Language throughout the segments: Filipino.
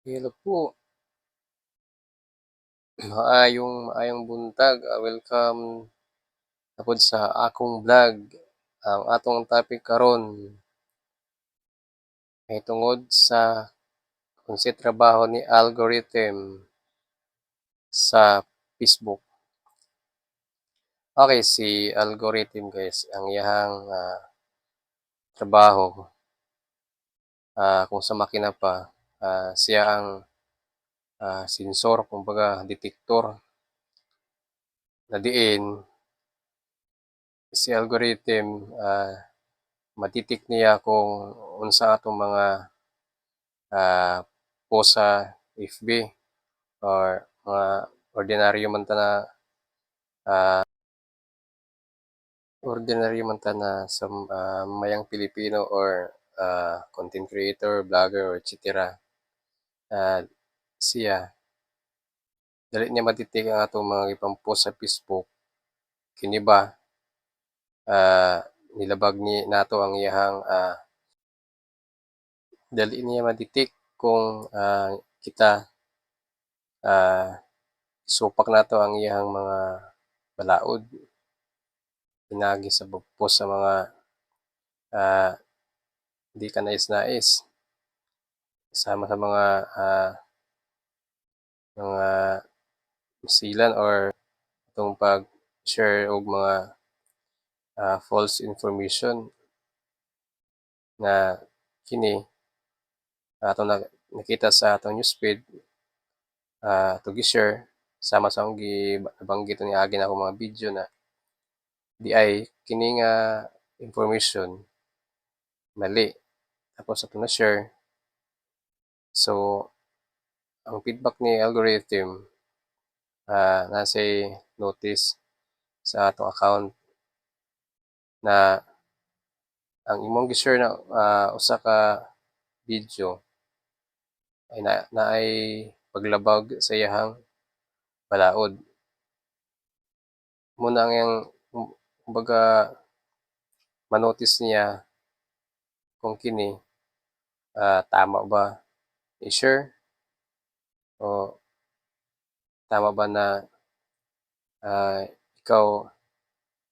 Hello po, maayong buntag, welcome na pod sa akong vlog. Ang atong topic karon ay tungod sa unsay trabaho ni algorithm sa Facebook. Okay, si algorithm guys, ang iyang trabaho, kung sa makina pa, siya ang sensor, kumbaga detektor na diin si algorithm matitik niya kung unsa atong mga ah, post sa FB or mga ordinaryo man ta na ah, ordinaryo man ta na sa mayang Pilipino or content creator, vlogger or et cetera. Siya dali niya matitik ang atong mga ipang-post sa Facebook kini ba nilabag ni nato ang iyahang dali niya matitik kung kita supak nato ang iyahang mga balaod pinagi sa pagpost sa mga ah, di ka nais-nais sama sa mga silan or itong pag-share og mga false information na kini ato nakita sa atong newsfeed to gi-share sama sa akong nabanggit ni agi na ako mga video na di ay kini nga information mali tapos ato na share. So ang feedback ni algorithm nasay notice sa atong account na ang imong gi-share na usa ka video ay naay paglabag sa iyahang balaod. Muna ang iyang kumbaga manotice niya kung kini tama ba i-share o tama ba na ikaw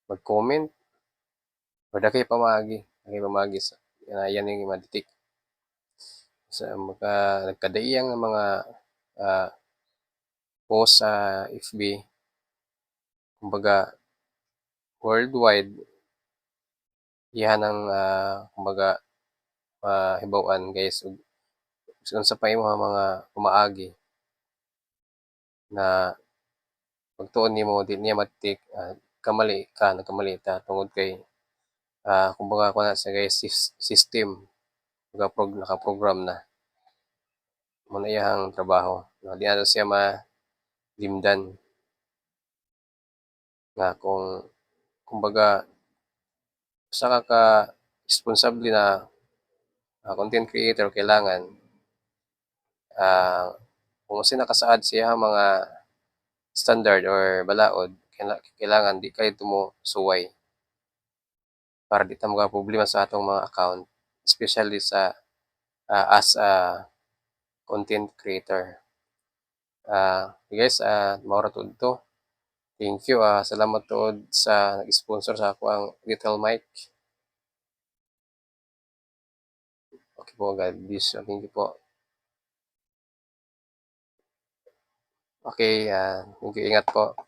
mag-comment or daghay pamaagi sa yan yung ma-detect sa mga nagkadaiyang mga ah, post sa FB kumbaga worldwide iyan ang kumbaga mahibaw-an guys ug unsa pa imong mga pumaagi na pagtuon nimo di niya ma-detect nagkamali ta tungod kay kumbaga kuha na sa guys system nakaprogram na mo na iyang trabaho di na siya malimdan nga kung kumbaga usa ka responsable na content creator kailangan kung unsay nakasaad sa iyang mga standard or balaod kailangan di kay mo suway para di ta problema sa atong mga account especially sa as a content creator. Guys, mao ra to. Thank you. Salamat tuod sa nag-sponsor sa ako ang Little Mike. Okay po, God bless you. Thank you po. Okay, thank you. Ingat po.